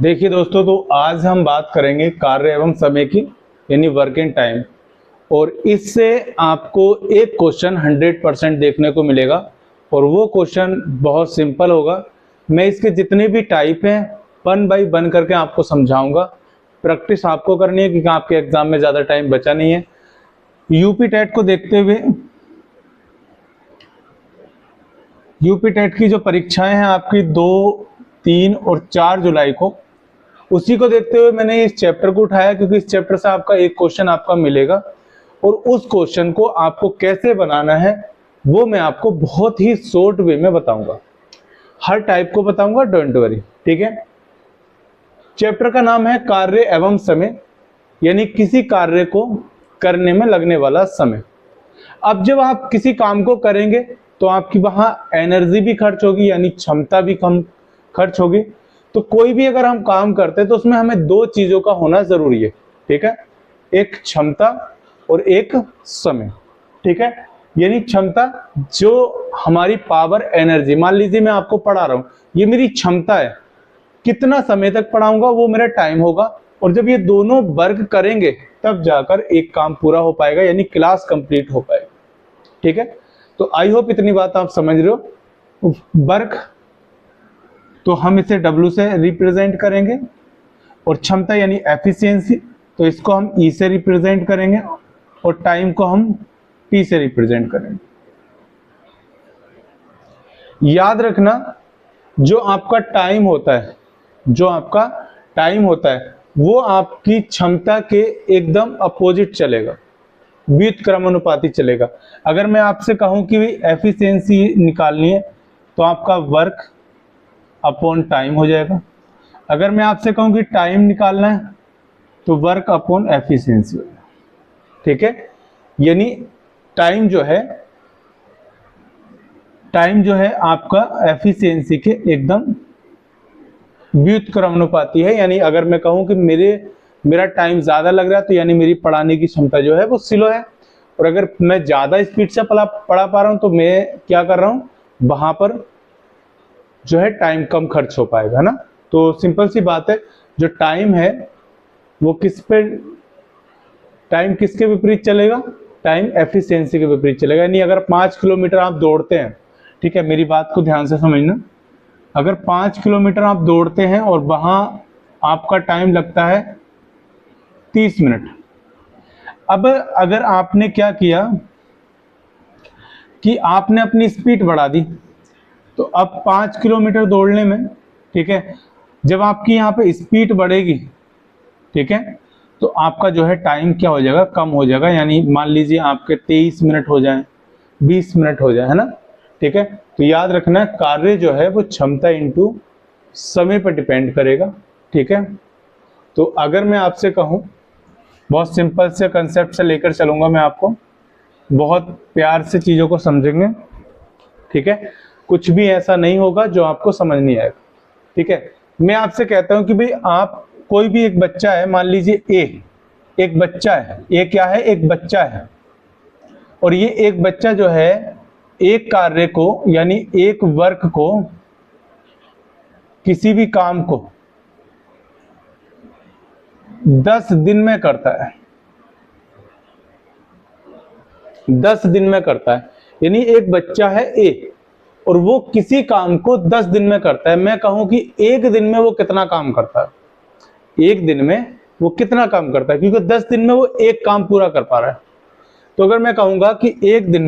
देखिए दोस्तों, तो आज हम बात करेंगे कार्य एवं समय की, यानी वर्किंग टाइम। और इससे आपको एक क्वेश्चन 100% देखने को मिलेगा और वो क्वेश्चन बहुत सिंपल होगा। मैं इसके जितने भी टाइप हैं वन बाय वन करके आपको समझाऊंगा। प्रैक्टिस आपको करनी है क्योंकि आपके एग्जाम में ज़्यादा टाइम बचा नहीं है। यूपी टेट को देखते हुए, यूपी टेट की जो परीक्षाएं हैं आपकी 2, 3 और 4 जुलाई को, उसी को देखते हुए मैंने इस चैप्टर को उठाया क्योंकि इस चैप्टर से आपका एक क्वेश्चन आपका मिलेगा और उस क्वेश्चन को आपको कैसे बनाना है वो मैं आपको बहुत ही शॉर्ट वे में बताऊंगा। हर टाइप को बताऊंगा, डोंट वरी, ठीक है। चैप्टर का नाम है कार्य एवं समय, यानी किसी कार्य को करने में लगने वाला समय। अब जब आप किसी काम को करेंगे तो आपकी वहां एनर्जी भी खर्च होगी, यानी क्षमता भी कम खर्च होगी। तो कोई भी अगर हम काम करते हैं तो उसमें हमें दो चीजों का होना जरूरी है, ठीक है। एक क्षमता और एक समय, ठीक है। यानी क्षमता जो हमारी पावर एनर्जी, मान लीजिए मैं आपको पढ़ा रहा हूं, ये मेरी क्षमता है, कितना समय तक पढ़ाऊंगा वो मेरा टाइम होगा। और जब ये दोनों वर्क करेंगे तब जाकर एक काम पूरा हो पाएगा, यानी क्लास कंप्लीट हो पाएगा, ठीक है। तो आई होप इतनी बात आप समझ रहे हो। वर्क तो हम इसे W से रिप्रेजेंट करेंगे और क्षमता यानी एफिशिएंसी तो इसको हम E से रिप्रेजेंट करेंगे और टाइम को हम T से रिप्रेजेंट करेंगे। याद रखना, जो आपका टाइम होता है, जो आपका टाइम होता है वो आपकी क्षमता के एकदम अपोजिट चलेगा, व्युत्क्रमानुपाती चलेगा। अगर मैं आपसे कहूं कि एफिशिएंसी निकालनी है तो आपका वर्क अपॉन टाइम हो जाएगा। अगर मैं आपसे कहूं कि टाइम निकालना है तो वर्क अपॉन एफिशिएंसी हो जाएगा, ठीक है। यानी टाइम जो है आपका एफिशिएंसी के एकदम व्युत्क्रमानुपाती है। यानी अगर मैं कहूं कि मेरा टाइम ज्यादा लग रहा है तो यानी मेरी पढ़ाने की क्षमता जो है वो स्लो है। और अगर मैं ज्यादा स्पीड से पढ़ा पा रहा हूं तो मैं क्या कर रहा हूं, वहां पर जो है टाइम कम खर्च हो पाएगा, है ना। तो सिंपल सी बात है, जो टाइम है वो टाइम किसके विपरीत चलेगा, टाइम एफिशिएंसी के विपरीत चलेगा। यानी अगर 5 किलोमीटर आप दौड़ते हैं, ठीक है, मेरी बात को ध्यान से समझना, अगर 5 किलोमीटर आप दौड़ते हैं और वहां आपका टाइम लगता है 30 मिनट। अब अगर आपने क्या किया कि आपने अपनी स्पीड बढ़ा दी, तो अब 5 किलोमीटर दौड़ने में, ठीक है, जब आपकी यहाँ पे स्पीड बढ़ेगी, ठीक है, तो आपका जो है टाइम क्या हो जाएगा, कम हो जाएगा। यानी मान लीजिए आपके 23 मिनट हो जाए, 20 मिनट हो जाए, है ना, ठीक है। तो याद रखना, कार्य जो है वो क्षमता इंटू समय पर डिपेंड करेगा, ठीक है। तो अगर मैं आपसे कहूँ, बहुत सिंपल से कंसेप्ट से लेकर चलूंगा मैं आपको, बहुत प्यार से चीज़ों को समझेंगे, ठीक है। कुछ भी ऐसा नहीं होगा जो आपको समझ नहीं आएगा, ठीक है। मैं आपसे कहता हूं कि भाई आप, कोई भी एक बच्चा है, मान लीजिए एक बच्चा है, ए क्या है, एक बच्चा है। और ये एक बच्चा जो है एक कार्य को, यानी एक वर्क को, किसी भी काम को 10 दिन में करता है, 10 दिन में करता है। यानी एक बच्चा है ए और वो किसी काम को 10 दिन में करता है। मैं कहूं कि एक दिन में वो कितना काम करता है, एक दिन में वो कितना काम करता है, क्योंकि 10 दिन में वो एक काम पूरा कर पा रहा है। तो अगर मैं कहूंगा कि एक दिन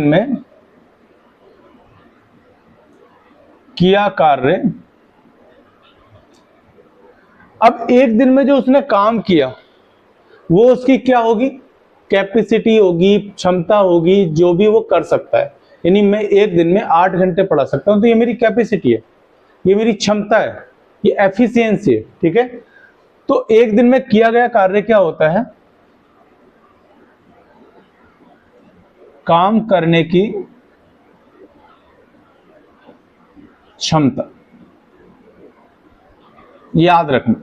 में किया कार्य, अब एक दिन में जो उसने काम किया वो उसकी क्या होगी, कैपेसिटी होगी, क्षमता होगी, जो भी वो कर सकता है। यानी मैं एक दिन में 8 घंटे पढ़ा सकता हूं, तो ये मेरी कैपेसिटी है, ये मेरी क्षमता है, ये एफिशिएंसी है, ठीक है। तो एक दिन में किया गया कार्य क्या होता है, काम करने की क्षमता। याद रखना,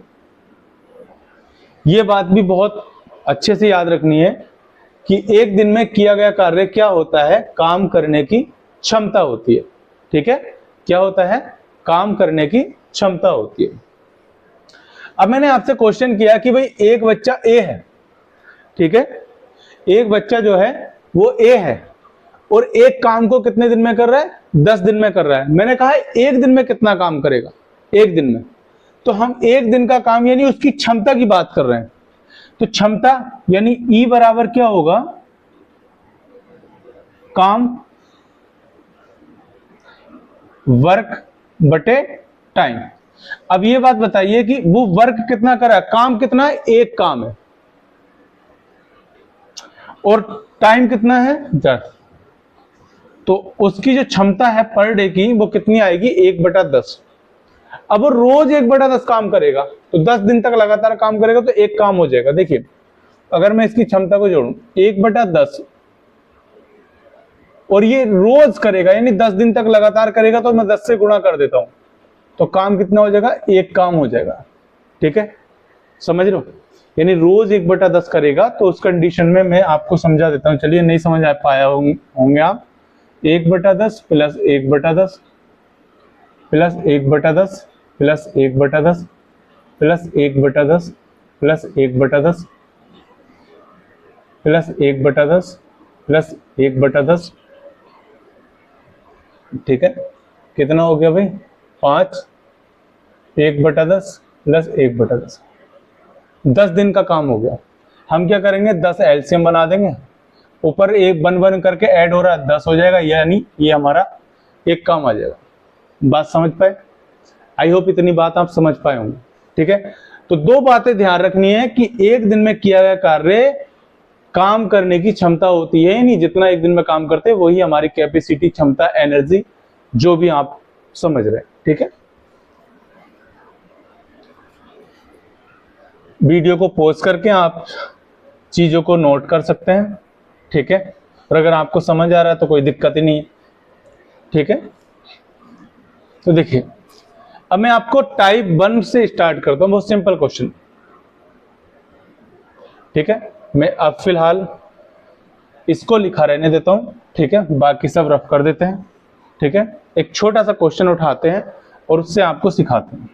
ये बात भी बहुत अच्छे से याद रखनी है कि एक दिन में किया गया कार्य क्या होता है, काम करने की क्षमता होती है। ठीक है, क्या होता है, काम करने की क्षमता होती है। अब मैंने आपसे क्वेश्चन किया कि भाई एक बच्चा ए है, ठीक है, एक बच्चा जो है वो ए है और एक काम को कितने दिन में कर रहा है, 10 दिन में कर रहा है। मैंने कहा है एक दिन में कितना काम करेगा, एक दिन में, तो हम एक दिन का काम यानी उसकी क्षमता की बात कर रहे हैं। तो क्षमता यानी ई बराबर क्या होगा, काम वर्क बटे टाइम। अब ये बात बताइए कि वो वर्क कितना कर रहा है, काम कितना है, एक काम है, और टाइम कितना है 10, तो उसकी जो क्षमता है पर डे की वो कितनी आएगी, 1/10। अब वो रोज 1/10 काम करेगा तो 10 दिन तक लगातार काम करेगा तो एक काम हो जाएगा। देखिए अगर मैं इसकी क्षमता को जोड़ूं 1/10 और ये रोज करेगा यानी 10 दिन तक लगातार करेगा, तो मैं 10 से गुणा कर देता हूं तो काम कितना हो जाएगा, एक काम हो जाएगा। ठीक है, समझ लो, यानी रोज 1/10 करेगा। तो उस कंडीशन में मैं आपको समझा देता हूं, चलिए नहीं समझ आ पाया होंगे आप, 1/10 plus 1/10 plus 1/10 plus 1/10 plus 1/10 plus 1/10 plus 1/10 plus 1/10, ठीक है, कितना हो गया भाई 5, 1/10 प्लस 1/10, 10 दिन का काम हो गया। हम क्या करेंगे, 10 एलसीएम बना देंगे, ऊपर एक बन बन करके ऐड हो रहा है 10 हो जाएगा, यानी ये हमारा एक काम आ जाएगा। बात समझ पाए, आई होप इतनी बात आप समझ पाए होंगे। ठीक है, तो दो बातें ध्यान रखनी है कि एक दिन में किया गया कार्य काम करने की क्षमता होती है, यानी जितना एक दिन में काम करते हैं वही हमारी कैपेसिटी, क्षमता, एनर्जी, जो भी आप समझ रहे हैं। ठीक है, वीडियो को पॉज करके आप चीजों को नोट कर सकते हैं। ठीक है, और अगर आपको समझ आ रहा है तो कोई दिक्कत ही नहीं है। ठीक है, तो देखिए अब मैं आपको टाइप 1 से स्टार्ट करता हूं, बहुत सिंपल क्वेश्चन। ठीक है, मैं अब फिलहाल इसको लिखा रहने देता हूं, ठीक है, बाकी सब रफ कर देते हैं। ठीक है, एक छोटा सा क्वेश्चन उठाते हैं और उससे आपको सिखाते हैं।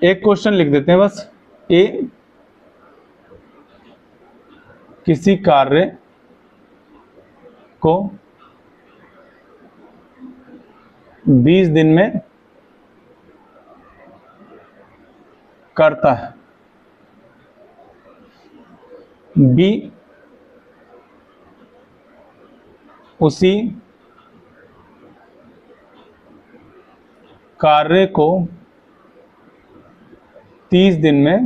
एक क्वेश्चन लिख देते हैं बस, ए किसी कार्य को 20 दिन में करता है, बी उसी कार्य को 30 दिन में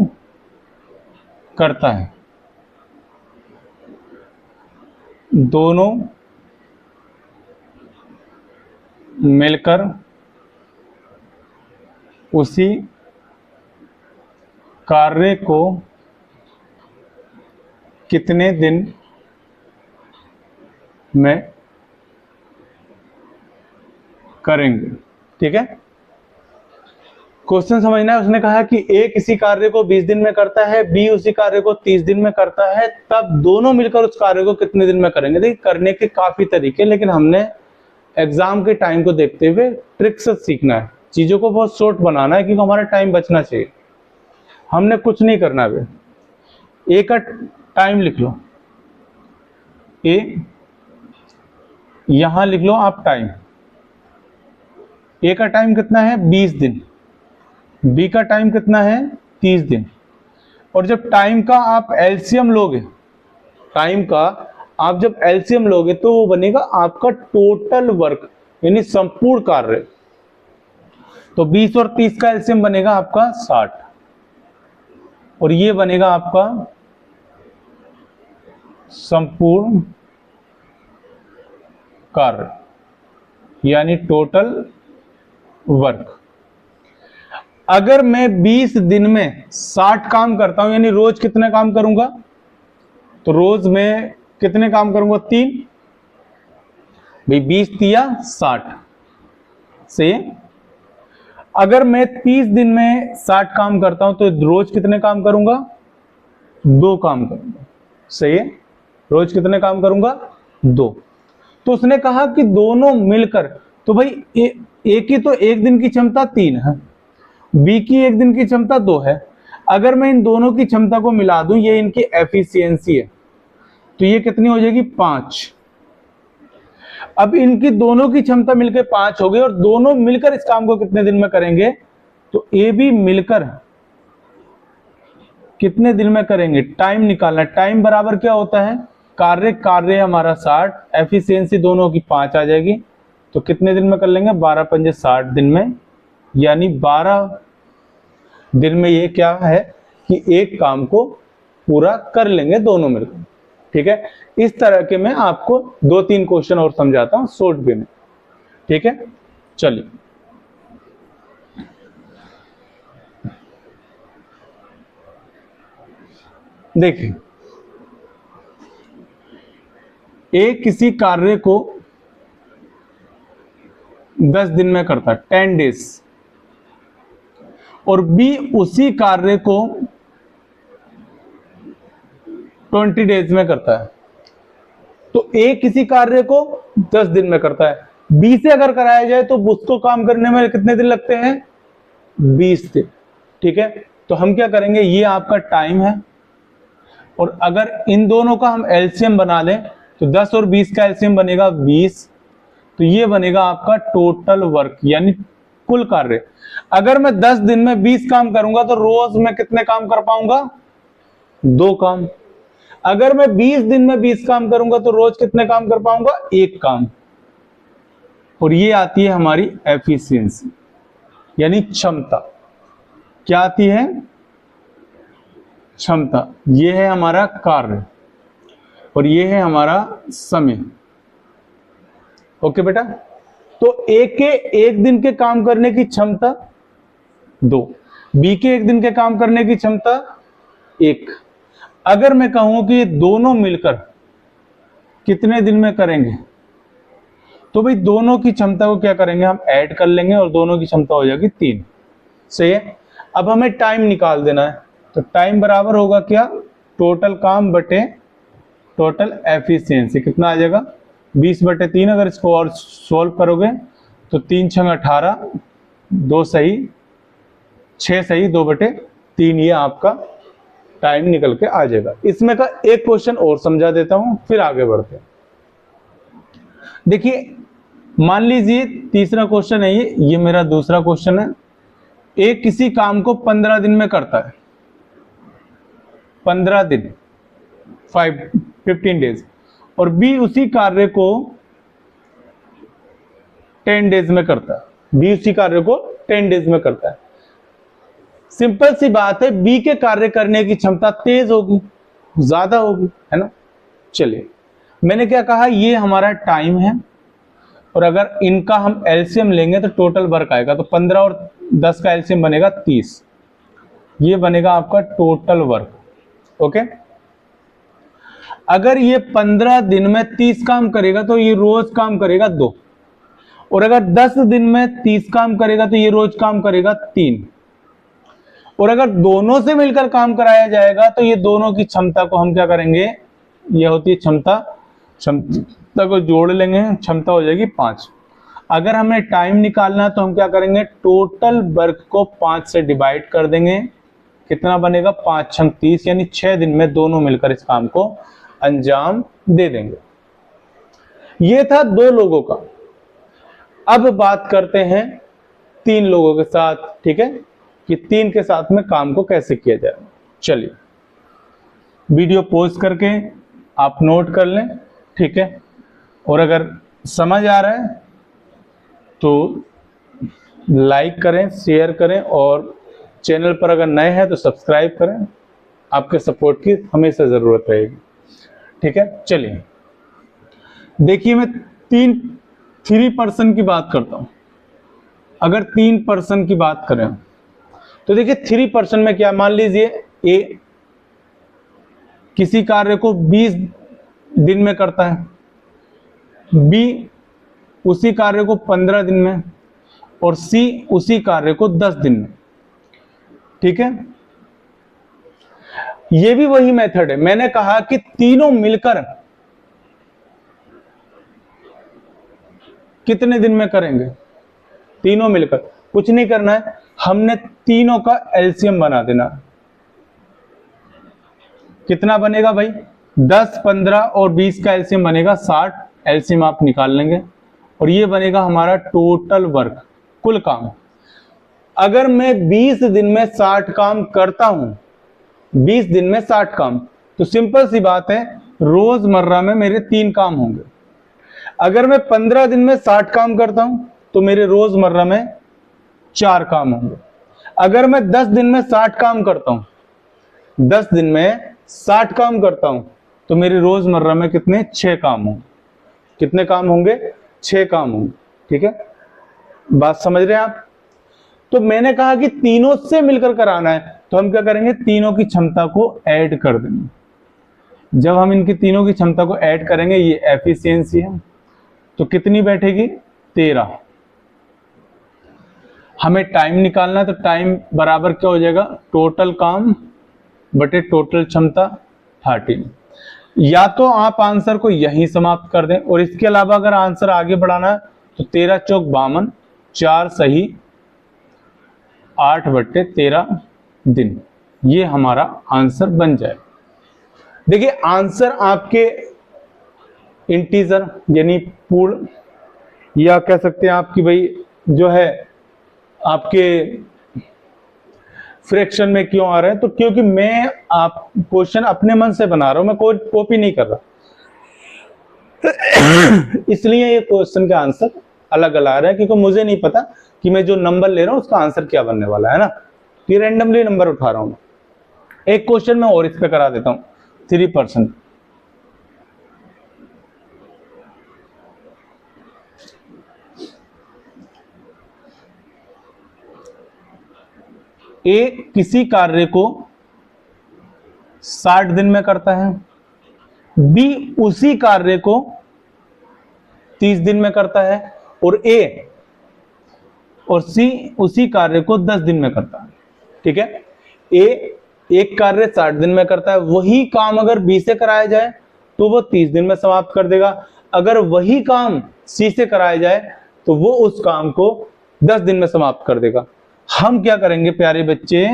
करता है, दोनों मिलकर उसी कार्य को कितने दिन में करेंगे। ठीक है, क्वेश्चन समझना है। उसने कहा कि ए किसी कार्य को 20 दिन में करता है, बी उसी कार्य को 30 दिन में करता है, तब दोनों मिलकर उस कार्य को कितने दिन में करेंगे। देखिए करने के काफी तरीके, लेकिन हमने एग्जाम के टाइम को देखते हुए ट्रिक से सीखना है, चीजों को बहुत शॉर्ट बनाना है क्योंकि हमारा टाइम बचना चाहिए। हमने कुछ नहीं करना है, ए का टाइम लिख लो, ए यहां लिख लो आप टाइम, ए का टाइम कितना है 20 दिन, बी का टाइम कितना है 30 दिन। और जब टाइम का आप एलसीएम लोगे, टाइम का आप जब एलसीएम लोगे तो वो बनेगा आपका टोटल वर्क, यानी संपूर्ण कार्य। तो 20 और 30 का एलसीएम बनेगा आपका 60, और ये बनेगा आपका संपूर्ण कार्य, यानी टोटल वर्क। अगर मैं 20 दिन में 60 काम करता हूं, यानी रोज कितने काम करूंगा, तो रोज मैं कितने काम करूंगा 3, भाई 20 तिया 60 से। अगर मैं 30 दिन में 60 काम करता हूं तो रोज कितने काम करूंगा, 2 काम करूंगा। सही है, रोज कितने काम करूंगा? 2। तो उसने कहा कि दोनों मिलकर, तो भाई ए की तो एक दिन की क्षमता 3 है, बी की एक दिन की क्षमता 2 है। अगर मैं इन दोनों की क्षमता को मिला दूं, ये इनकी एफिशिएंसी है, तो ये कितनी हो जाएगी? 5। अब इनकी दोनों की क्षमता मिलकर 5 हो गई, और दोनों मिलकर इस काम को कितने दिन में करेंगे? तो ए बी मिलकर कितने दिन में करेंगे? टाइम निकालना। टाइम बराबर क्या होता है? कार्य हमारा 60, एफिशिएंसी दोनों की 5 आ जाएगी, तो कितने दिन में कर लेंगे? 12 पंजे 60 दिन में, यानी 12 दिन में ये क्या है कि एक काम को पूरा कर लेंगे दोनों मिलकर। ठीक है, इस तरह के मैं आपको 2-3 क्वेश्चन और समझाता हूं शॉर्ट वे में। ठीक है, चलिए देखिए, ए किसी कार्य को 10 दिन में करता है, 10 डेज, और बी उसी कार्य को 20 डेज में करता है। तो ए किसी कार्य को 10 दिन में करता है, बी से अगर कराया जाए तो उसको काम करने में कितने दिन लगते हैं? 20 दिन। ठीक है, तो हम क्या करेंगे, ये आपका टाइम है, और अगर इन दोनों का हम एलसीएम बना लें तो 10 और 20 का एलसीएम बनेगा 20, तो ये बनेगा आपका टोटल वर्क, यानी कुल कार्य। अगर मैं 10 दिन में 20 काम करूंगा तो रोज मैं कितने काम कर पाऊंगा? 2 काम। अगर मैं 20 दिन में 20 काम करूंगा तो रोज कितने काम कर पाऊंगा? 1 काम। और ये आती है हमारी एफिशिएंसी, यानी क्षमता। क्या आती है? क्षमता। ये है हमारा कार्य, और ये है हमारा समय। ओके बेटा, तो ए के एक दिन के काम करने की क्षमता 2, बी के एक दिन के काम करने की क्षमता 1। अगर मैं कहूं कि ये दोनों मिलकर कितने दिन में करेंगे, तो भाई दोनों की क्षमता को क्या करेंगे, हम ऐड कर लेंगे, और दोनों की क्षमता हो जाएगी 3। सही है। अब हमें टाइम निकाल देना है, तो टाइम बराबर होगा क्या? टोटल काम बटे टोटल एफिशिएंसी। कितना आ जाएगा? 20/3। अगर इसको और सोल्व करोगे तो 3 छंग 18, 2 सही 6 सही 2/3, ये आपका टाइम निकल के आ जाएगा। इसमें का एक क्वेश्चन और समझा देता हूं, फिर आगे बढ़ते हैं। देखिए, मान लीजिए तीसरा क्वेश्चन है ये मेरा दूसरा क्वेश्चन है। ए किसी काम को 15 दिन में करता है, 15 दिन, 15 डेज, और बी उसी कार्य को 10 डेज में करता है। बी उसी कार्य को 10 डेज में करता है। सिंपल सी बात है, बी के कार्य करने की क्षमता तेज होगी, ज्यादा होगी, है ना। चलिए, मैंने क्या कहा, ये हमारा टाइम है, और अगर इनका हम एलसीएम लेंगे तो टोटल वर्क आएगा, तो 15 और 10 का एलसीएम बनेगा 30, ये बनेगा आपका टोटल वर्क। ओके, अगर ये 15 दिन में 30 काम करेगा तो ये रोज काम करेगा 2, और अगर 10 दिन में 30 काम करेगा तो ये रोज काम करेगा 3, और अगर दोनों से मिलकर काम कराया जाएगा तो ये दोनों की क्षमता को हम क्या करेंगे, ये होती है क्षमता को जोड़ लेंगे, क्षमता हो जाएगी 5। अगर हमें टाइम निकालना है तो हम क्या करेंगे, टोटल वर्क को 5 से डिवाइड कर देंगे। कितना बनेगा? 5 छंग 30, यानी 6 दिन में दोनों मिलकर इस काम को अंजाम दे देंगे। ये था 2 लोगों का। अब बात करते हैं 3 लोगों के साथ। ठीक है, कि 3 के साथ में काम को कैसे किया जाए। चलिए, वीडियो पॉज करके आप नोट कर लें। ठीक है, और अगर समझ आ रहा है तो लाइक करें, शेयर करें, और चैनल पर अगर नए हैं तो सब्सक्राइब करें। आपके सपोर्ट की हमेशा जरूरत रहेगी। ठीक है, चलिए देखिए, मैं 3 पर्सन की बात करता हूं। अगर 3 पर्सन की बात करें तो देखिए 3 पर्सन में क्या, मान लीजिए ए किसी कार्य को 20 दिन में करता है, बी उसी कार्य को 15 दिन में, और सी उसी कार्य को 10 दिन में। ठीक है, ये भी वही मेथड है। मैंने कहा कि तीनों मिलकर कितने दिन में करेंगे? तीनों मिलकर। कुछ नहीं करना है, हमने तीनों का एलसीएम बना देना। कितना बनेगा भाई? 10, 15 और 20 का एलसीएम बनेगा 60। एलसीएम आप निकाल लेंगे और ये बनेगा हमारा टोटल वर्क, कुल काम। अगर मैं 20 दिन में 60 काम करता हूं, 20 दिन में 60 काम, तो सिंपल सी बात है, रोजमर्रा में मेरे 3 काम होंगे। अगर मैं 15 दिन में 60 काम करता हूं तो मेरे रोजमर्रा में 4 काम होंगे। अगर मैं 10 दिन में 60 काम करता हूं, 10 दिन में 60 काम करता हूं तो मेरे रोजमर्रा में कितने? 6 काम होंगे। कितने काम होंगे? 6 काम होंगे। ठीक है, बात समझ रहे हैं आप? तो मैंने कहा कि तीनों से मिलकर कराना है, तो हम क्या करेंगे? तीनों की क्षमता को ऐड कर देंगे। जब हम इनकी तीनों की क्षमता को ऐड करेंगे, ये एफिशिएंसी है, तो कितनी बैठेगी? 13। हमें टाइम निकालना है, तो टाइम बराबर क्या हो जाएगा? टोटल काम बटे टोटल क्षमता 13। या तो आप आंसर को यहीं समाप्त कर दें, और इसके अलावा अगर आंसर आगे बढ़ाना है तो 13 चौक 52, 4 सही 8/13 दिन, ये हमारा आंसर बन जाए। देखिए, आंसर आपके इंटीजर यानी पूर्ण, या कह सकते हैं आपकी भाई जो है आपके फ्रैक्शन में क्यों आ रहा है? तो क्योंकि मैं आप क्वेश्चन अपने मन से बना रहा हूं, मैं कोई कॉपी नहीं कर रहा, इसलिए ये क्वेश्चन का आंसर अलग अलग आ रहा है, क्योंकि मुझे नहीं पता कि मैं जो नंबर ले रहा हूं उसका आंसर क्या बनने वाला है ना। ये रैंडमली नंबर उठा रहा हूं। एक क्वेश्चन मैं और इस पे करा देता हूं, 3%। ए किसी कार्य को 60 दिन में करता है, बी उसी कार्य को 30 दिन में करता है, और ए और सी उसी कार्य को 10 दिन में करता है। ठीक है, ए एक कार्य 60 दिन में करता है, वही काम अगर बी से कराया जाए तो वो 30 दिन में समाप्त कर देगा। अगर वही काम सी से कराया जाए तो वो उस काम को 10 दिन में समाप्त कर देगा। हम क्या करेंगे प्यारे बच्चे?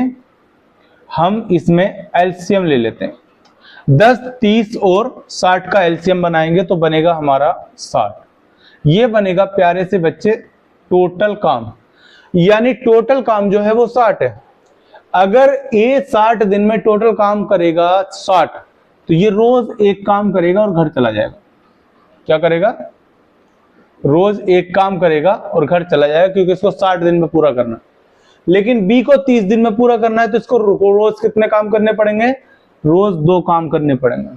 हम इसमें एलसीएम ले लेते हैं। 10, 30 और 60 का एलसीएम बनाएंगे तो बनेगा हमारा 60। ये बनेगा प्यारे से बच्चे टोटल काम, यानी टोटल काम जो है वो 60 है। अगर ए 60 दिन में टोटल काम करेगा 60, तो ये रोज एक काम करेगा और घर चला जाएगा। क्या करेगा? रोज एक काम करेगा और घर चला जाएगा, क्योंकि इसको 60 दिन में पूरा करना। लेकिन बी को 30 दिन में पूरा करना है, तो इसको रोज कितने काम करने पड़ेंगे? रोज 2 काम करने पड़ेंगे,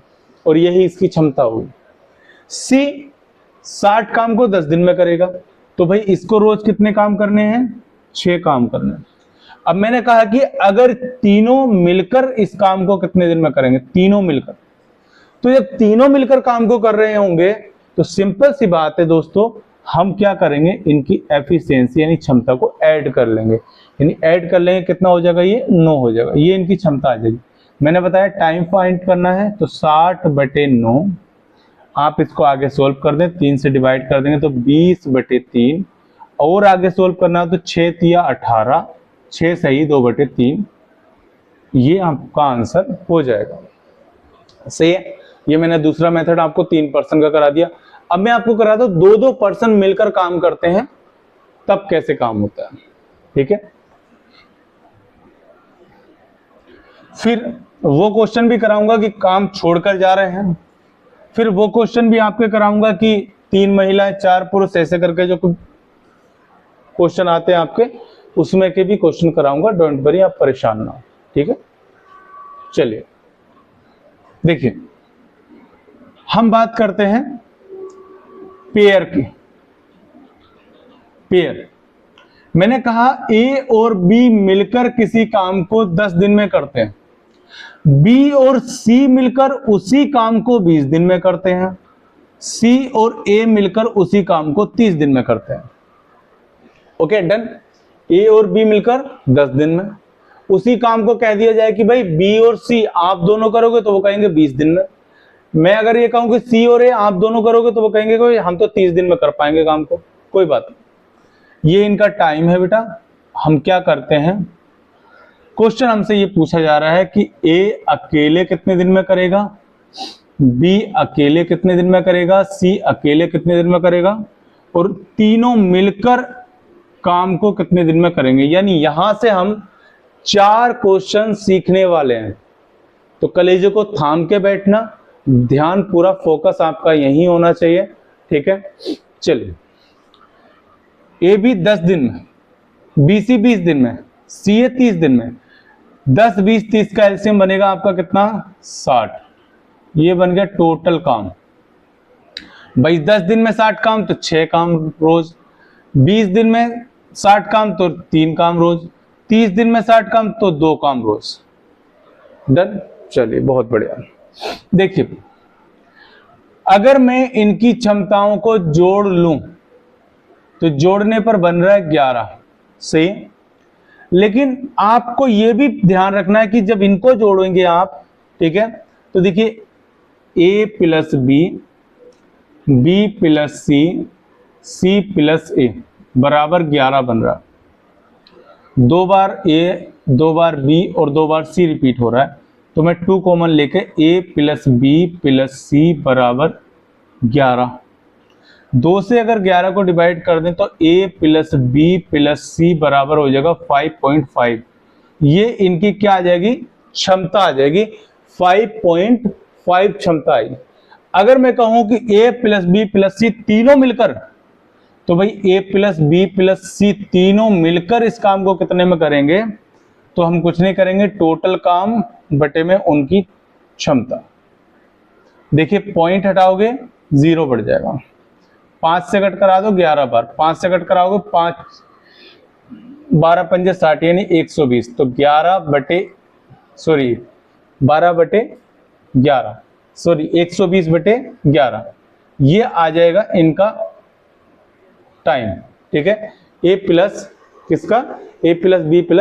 और यही इसकी क्षमता होगी। सी 60 काम को 10 दिन में करेगा, तो भाई इसको रोज कितने काम करने हैं? 6 काम करने हैं। अब मैंने कहा कि अगर तीनों मिलकर इस काम को कितने दिन में करेंगे? तीनों मिलकर। तो जब तीनों मिलकर काम को कर रहे होंगे तो सिंपल सी बात है दोस्तों, हम क्या करेंगे? इनकी एफिशिएंसी यानी क्षमता को ऐड कर लेंगे। यानी ऐड कर लेंगे, कितना हो जाएगा? ये 9 हो जाएगा। ये इनकी क्षमता आ जाएगी। मैंने बताया टाइम फाइंड करना है, तो 60/9 आप इसको आगे सोल्व कर दें, 3 से डिवाइड कर देंगे तो 20/3, और आगे सोल्व करना है तो 6 तिया 18, 6 सही 2/3, ये आपका आंसर हो जाएगा। सही है। ये मैंने दूसरा मेथड आपको 3% का करा दिया। अब मैं आपको करा दूं 2-2 पर्सन मिलकर काम करते हैं तब कैसे काम होता है। ठीक है, फिर वो क्वेश्चन भी कराऊंगा कि काम छोड़कर जा रहे हैं, फिर वो क्वेश्चन भी आपके कराऊंगा कि 3 महिलाएं 4 पुरुष, ऐसे करके जो क्वेश्चन आते हैं आपके, उसमें के भी क्वेश्चन कराऊंगा। डोंट वरी, आप परेशान ना हो। ठीक है, चलिए देखिए, हम बात करते हैं पेयर की। पेयर, मैंने कहा ए और बी मिलकर किसी काम को 10 दिन में करते हैं, बी और सी मिलकर उसी काम को 20 दिन में करते हैं, सी और ए मिलकर उसी काम को 30 दिन में करते हैं। Okay done. ए और बी मिलकर 10 दिन में। उसी काम को कह दिया जाए कि भाई बी और सी आप दोनों करोगे तो वो कहेंगे 20 दिन में। मैं अगर ये कहूं कि सी और ए आप दोनों करोगे तो वो कहेंगे कि हम तो 30 दिन में कर पाएंगे काम को। कोई बात नहीं, ये इनका टाइम है बेटा। हम क्या करते हैं, क्वेश्चन हमसे ये पूछा जा रहा है कि ए अकेले कितने दिन में करेगा, बी अकेले कितने दिन में करेगा, सी अकेले कितने दिन में करेगा, और तीनों मिलकर काम को कितने दिन में करेंगे। यानी यहां से हम 4 क्वेश्चन सीखने वाले हैं। तो कलेजे को थाम के बैठना, ध्यान पूरा फोकस आपका यही होना चाहिए, ठीक है। चलिए, ए बी 10 दिन में, बी सी 20 दिन में, सी ए 30 दिन में, 10 20 30 का एलसीएम बनेगा आपका कितना, 60। ये बन गया टोटल काम। भाई 10 दिन में 60 काम तो 6 काम रोज, 20 दिन में 60 काम तो 3 काम रोज, 30 दिन में 60 काम तो 2 काम रोज। डन। चलिए, बहुत बढ़िया। देखिए, अगर मैं इनकी क्षमताओं को जोड़ लूं तो जोड़ने पर बन रहा है 11, सही। लेकिन आपको यह भी ध्यान रखना है कि जब इनको जोड़ेंगे आप, ठीक है, तो देखिए a plus B, B plus C, C plus A बराबर 11 बन रहा है। 2 बार ए, 2 बार बी और 2 बार सी रिपीट हो रहा है, तो मैं 2 कॉमन लेके a प्लस बी प्लस सी बराबर 11। 2 से अगर 11 को डिवाइड कर दें तो a प्लस बी प्लस सी बराबर हो जाएगा 5.5। ये इनकी क्या आ जाएगी, क्षमता आ जाएगी, 5.5 क्षमता आई। अगर मैं कहूं कि a प्लस बी प्लस सी तीनों मिलकर, तो भाई a प्लस बी प्लस सी तीनों मिलकर इस काम को कितने में करेंगे, तो हम कुछ नहीं करेंगे, टोटल काम बटे में उनकी क्षमता। देखिए, पॉइंट हटाओगे 0 बढ़ जाएगा, 5 से कट करा दो 11 बार, 5 से कट कराओगे 5 12 पंजे 60 यानी 120, तो 12 बटे 120 बटे 11 ये आ जाएगा इनका टाइम, ठीक है। ए प्लस किसका, ए प्लस बी प्लस